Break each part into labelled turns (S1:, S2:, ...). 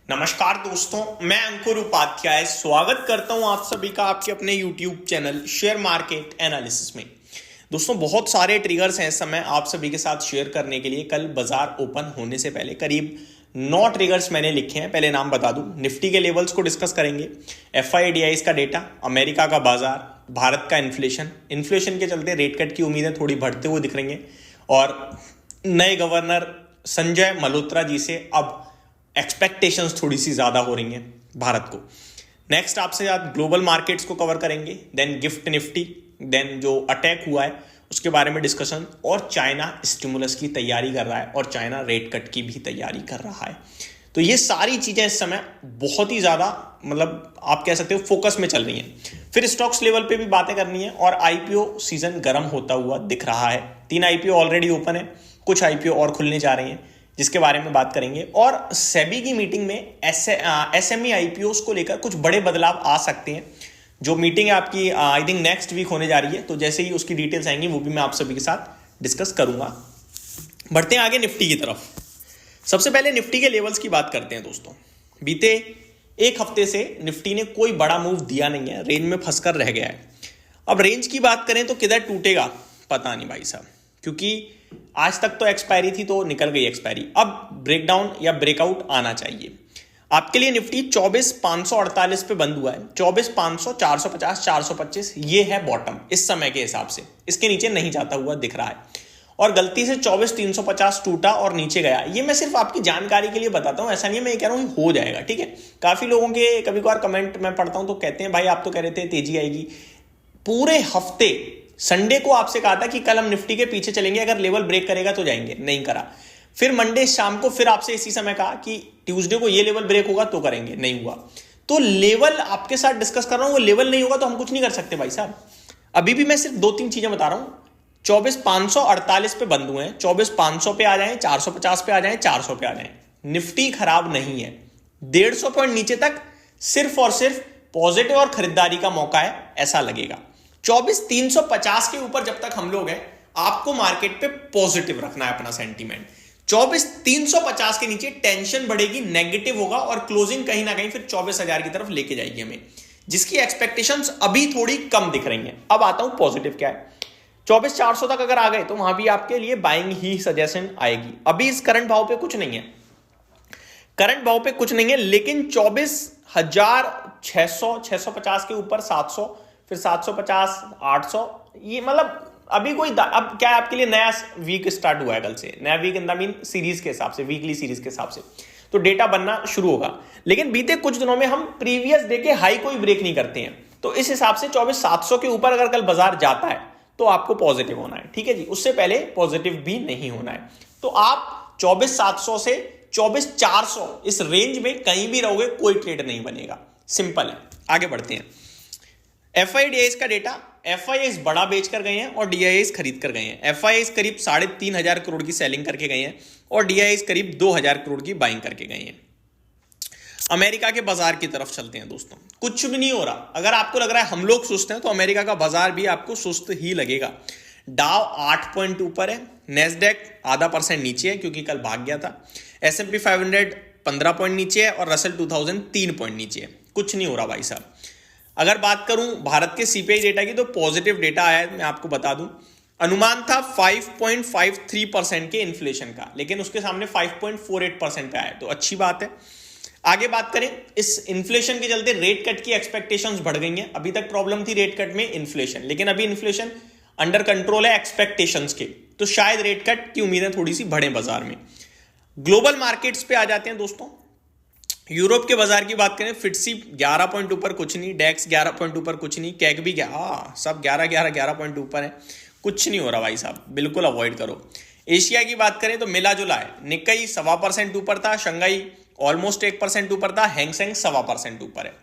S1: नमस्कार दोस्तों, मैं अंकुर उपाध्याय स्वागत करता हूं आप सभी का आपके अपने YouTube channel share market analysis में। दोस्तों, बहुत सारे ट्रिगर्स हैं इस समय आप सभी के साथ शेयर करने के लिए। कल बाजार ओपन होने से पहले करीब 9 ट्रिगर्स मैंने लिखे हैं। पहले नाम बता दूं, निफ्टी के लेवल्स को डिस्कस करेंगे, FIDIs का डेटा, अमेरिका का बाजार, भारत का इन्फ्लेशन के चलते रेट कट की उम्मीदें थोड़ी बढ़ते हुए दिख रही हैं और नए गवर्नर संजय मल्होत्रा जी से अब एक्सपेक्टेशंस थोड़ी सी ज्यादा हो रही हैं भारत को। नेक्स्ट आपसे आज ग्लोबल मार्केट्स को कवर करेंगे, देन गिफ्ट निफ्टी, देन जो अटैक हुआ है उसके बारे में डिस्कशन, और चाइना स्टिमुलस की तैयारी कर रहा है और चाइना रेट कट की भी तैयारी कर रहा है। तो ये सारी चीजें इस समय बहुत ही ज्यादा आप कह सकते हो फोकस में चल रही हैं। फिर स्टॉक्स लेवल पे भी बातें करनी है और IPO सीजन गर्म होता हुआ दिख रहा है। 3 IPO ऑलरेडी ओपन है, कुछ IPO और खुलने जा रही हैं जिसके बारे में बात करेंगे। और सेबी की मीटिंग में SME IPOs को लेकर कुछ बड़े बदलाव आ सकते हैं। जो मीटिंग है आपकी आई थिंक नेक्स्ट वीक होने जा रही है, तो जैसे ही उसकी डिटेल्स आएंगी वो भी मैं आप सभी के साथ डिस्कस करूंगा। बढ़ते हैं आगे निफ्टी की तरफ। सबसे पहले निफ्टी के लेवल्स की बात करते हैं दोस्तों। बीते एक हफ्ते से निफ्टी ने कोई बड़ा मूव दिया नहीं है, रेंज में फंसकर रह गया है। अब रेंज की बात करें तो किधर टूटेगा पता नहीं भाई साहब, क्योंकि आज तक तो एक्सपायरी थी तो निकल गई एक्सपायरी। अब ब्रेकडाउन या ब्रेकआउट आना चाहिए आपके लिए। निफ्टी 24,548 पे बंद हुआ है। 24,500, 450, 425 ये है बॉटम इस समय के हिसाब से, इसके नीचे नहीं जाता हुआ दिख रहा है। और गलती से 24,350 टूटा और नीचे गया। ये मैं सिर्फ आपकी जानकारी के लिए बताता हूं, ऐसा नहीं है मैं ये कह रहा हूं हो जाएगा, ठीक है। काफी लोगों के कभी कभार कमेंट मैं पढ़ता हूं तो कहते हैं भाई आप तो कह रहे थे तेजी आएगी। पूरे हफ्ते संडे को आपसे कहा था कि कल हम निफ्टी के पीछे चलेंगे, अगर लेवल ब्रेक करेगा तो जाएंगे, नहीं करा। फिर मंडे शाम को फिर आपसे इसी समय कहा कि ट्यूसडे को ये लेवल ब्रेक होगा तो करेंगे, नहीं हुआ। तो लेवल आपके साथ डिस्कस कर रहा हूं, वो लेवल नहीं होगा तो हम कुछ नहीं कर सकते भाई साहब। अभी भी मैं सिर्फ 2-3 चीजें बता रहा हूं। 24,548 पे बंद हुए हैं, 24,500 पे आ जाएं, 450 पे आ जाएं, 400 पे आ जाएं। निफ्टी खराब नहीं है। 150 पॉइंट नीचे तक सिर्फ और सिर्फ पॉजिटिव और खरीदारी का मौका है, ऐसा लगेगा। 24,350 के ऊपर जब तक हम लोग हैं, आपको मार्केट पे पॉजिटिव रखना है अपना सेंटीमेंट। 24,350 के नीचे टेंशन बढ़ेगी, नेगेटिव होगा और क्लोजिंग कहीं ना कहीं फिर 24,000 की तरफ लेके जाएगी हमें, जिसकी एक्सपेक्टेशंस अभी थोड़ी कम दिख रही हैं। अब आता हूं पॉजिटिव क्या है। 24,400 तक अगर आ गए तो वहां भी आपके लिए बाइंग ही सजेशन आएगी। अभी इस करंट भाव पे कुछ नहीं है, लेकिन 24,600, 650 के ऊपर 700, फिर 750, 800, ये अभी कोई अब क्या है आपके लिए, नया वीक स्टार्ट हुआ है कल से, नया week in the mean series के हिसाब से, वीकली सीरीज के हिसाब से तो डेटा बनना शुरू होगा। लेकिन बीते कुछ दिनों में हम प्रीवियस डे के हाई कोई ब्रेक नहीं करते हैं, तो इस हिसाब से 24,700 के ऊपर अगर कल बाजार जाता है तो आपको पॉजिटिव होना है, ठीक है जी। उससे पहले पॉजिटिव भी नहीं होना है। तो आप 24,700 से 24,400 इस रेंज में कहीं भी रहोगे, कोई ट्रेड नहीं बनेगा, सिंपल है। आगे बढ़ते हैं। FIDIs का डेटा, FIIs बड़ा बेच कर गए हैं और DIIs खरीद कर गए हैं। FIIs करीब 3,500 करोड़ की सेलिंग करके गए हैं और DIIs करीब 2,000 करोड़ की बाइंग करके गए हैं। अमेरिका के बाजार की तरफ चलते हैं दोस्तों। कुछ भी नहीं हो रहा। अगर आपको लग रहा है हम लोग सुस्त हैं तो अमेरिका का बाजार भी आपको सुस्त ही लगेगा। डाउ 8 पॉइंट ऊपर है, नेस्डेक आधा % नीचे है क्योंकि कल भाग गया था, S&P 500 15 पॉइंट नीचे है और रसल 2000 3 पॉइंट नीचे है। कुछ नहीं हो रहा भाई साहब। अगर बात करूं भारत के CPI डेटा की तो पॉजिटिव डेटा आया है, मैं आपको बता दूं। अनुमान था 5.53% के इन्फ्लेशन का, लेकिन उसके सामने 5.48% पे आया, तो अच्छी बात है। आगे बात करें, इस इन्फ्लेशन के चलते रेट कट की एक्सपेक्टेशंस बढ़ गई हैं। अभी तक प्रॉब्लम थी रेट कट में इन्फ्लेशन, लेकिन अभी इन्फ्लेशन अंडर कंट्रोल है एक्सपेक्टेशंस के, तो शायद रेट कट की उम्मीदें थोड़ी सी बढ़े बाजार में। ग्लोबल मार्केट्स पे आ जाते हैं दोस्तों। यूरोप के बाजार की बात करें, FTSE 11 पॉइंट ऊपर कुछ नहीं, डेक्स 11 पॉइंट ऊपर कुछ नहीं, कैक भी सब 11 पॉइंट ऊपर है। कुछ नहीं हो रहा भाई साहब, बिल्कुल अवॉइड करो। एशिया की बात करें तो मिला जुला है। निक्कई 1.25% ऊपर था, शंघाई ऑलमोस्ट 1% ऊपर था, हैंगसेंग 1.25% ऊपर है।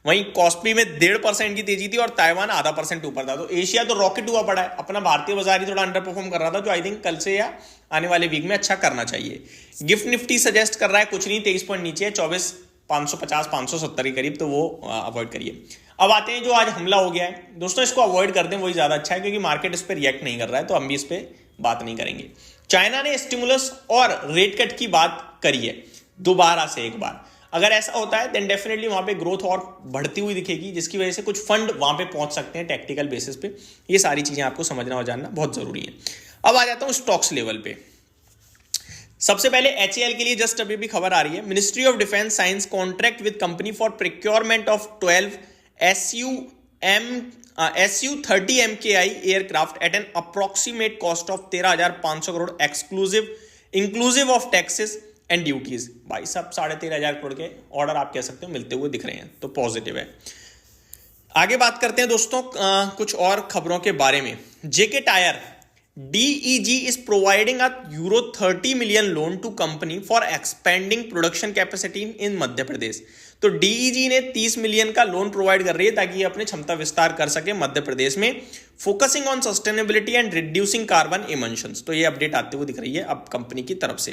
S1: वहीं कॉस्पी में 1.5% की तेजी थी और ताइवान आधा % ऊपर था। तो एशिया तो रॉकेट हुआ पड़ा है। अपना भारतीय बाजार ही थोड़ा अंडर परफॉर्म कर रहा था, जो आई थिंक कल से या आने वाले वीक में अच्छा करना चाहिए। गिफ्ट निफ्टी सजेस्ट कर रहा है कुछ नहीं, 23 पॉइंट नीचे है, 24,550, 570 के करीब, तो वो अवॉइड करिए। अब आते हैं जो आज हमला हो गया है दोस्तों, इसको अवॉइड कर दें वही ज्यादा अच्छा है, क्योंकि मार्केट इस पर रिएक्ट नहीं कर रहा है, तो हम भी इस पर बात नहीं करेंगे। चाइना ने स्टिमुलस और रेट कट की बात करी है दोबारा से एक बार। अगर ऐसा होता है देन डेफिनेटली वहां पे ग्रोथ और बढ़ती हुई दिखेगी, जिसकी वजह से कुछ फंड वहां पे पहुंच सकते हैं टेक्निकल बेसिस पे। ये सारी चीजें आपको समझना और जानना बहुत जरूरी है। अब आ जाता हूं स्टॉक्स लेवल पे। सबसे पहले HAL के लिए जस्ट अभी भी खबर आ रही है, ministry of defence signs contract with company for procurement of 12 Su-30 MKI aircraft at an approximate cost of 13,500 crore inclusive of taxes and duties. भाई सब 13,500 करोड़ के ऑर्डर आप कह सकते हो मिलते हुए दिख रहे हैं, तो पॉजिटिव है। आगे बात करते हैं दोस्तों कुछ और खबरों के बारे में। जेके tyre DEG is providing a €30 million loan to company for expanding production capacity in Madhya Pradesh. तो DEG ने 30 मिलियन का लोन प्रोवाइड कर रही है ताकि ये अपने क्षमता विस्तार कर सके मध्य प्रदेश में, focusing on sustainability and reducing carbon emissions. तो ये अपडेट आते हुए दिख रही है अब कंपनी की तरफ से।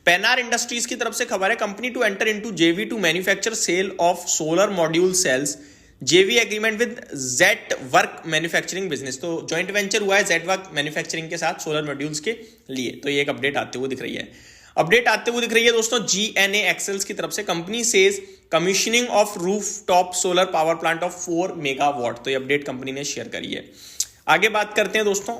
S1: पेनार इंडस्ट्रीज की तरफ से खबर है, company to enter into JV to manufacture cell of solar module cells, JV agreement with Jetwerk manufacturing business. तो जॉइंट वेंचर हुआ है जेट वर्क मैन्युफैक्चरिंग के साथ सोलर मॉड्यूल्स के लिए। तो ये एक अपडेट आते हुए दिख रही है। अपडेट आते हुए दिख रही है दोस्तों GNA एक्सेल्स की तरफ से, company says commissioning of rooftop solar power plant of 4 megawatt. तो ये अपडेट कंपनी ने शेयर करी है। आगे बात करते हैं दोस्तों,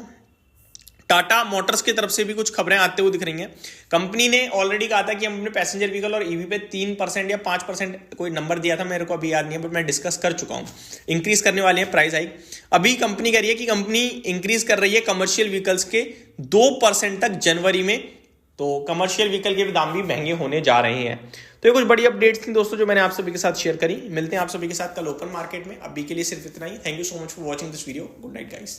S1: टाटा मोटर्स की तरफ से भी कुछ खबरें आते हुए दिख रही हैं। कंपनी ने ऑलरेडी कहा था कि हम अपने पैसेंजर व्हीकल और ईवी पे 3% या 5% कोई नंबर दिया था, मेरे को अभी याद नहीं है, बट मैं डिस्कस कर चुका हूं। इंक्रीज करने वाले हैं प्राइस हाइक। अभी कंपनी कह रही है कि कंपनी इंक्रीज कर रही है कमर्शियल व्हीकल्स के 2% तक जनवरी में। तो कमर्शियल व्हीकल के दाम भी महंगे होने जा रहे हैं। तो ये कुछ बड़ी अपडेट्स थी दोस्तों जो मैंने आप सभी के साथ शेयर करी। मिलते हैं आप सभी के साथ कल ओपन मार्केट में। अभी के लिए सिर्फ इतना ही। Thank you so much for watching this video. Good night guys.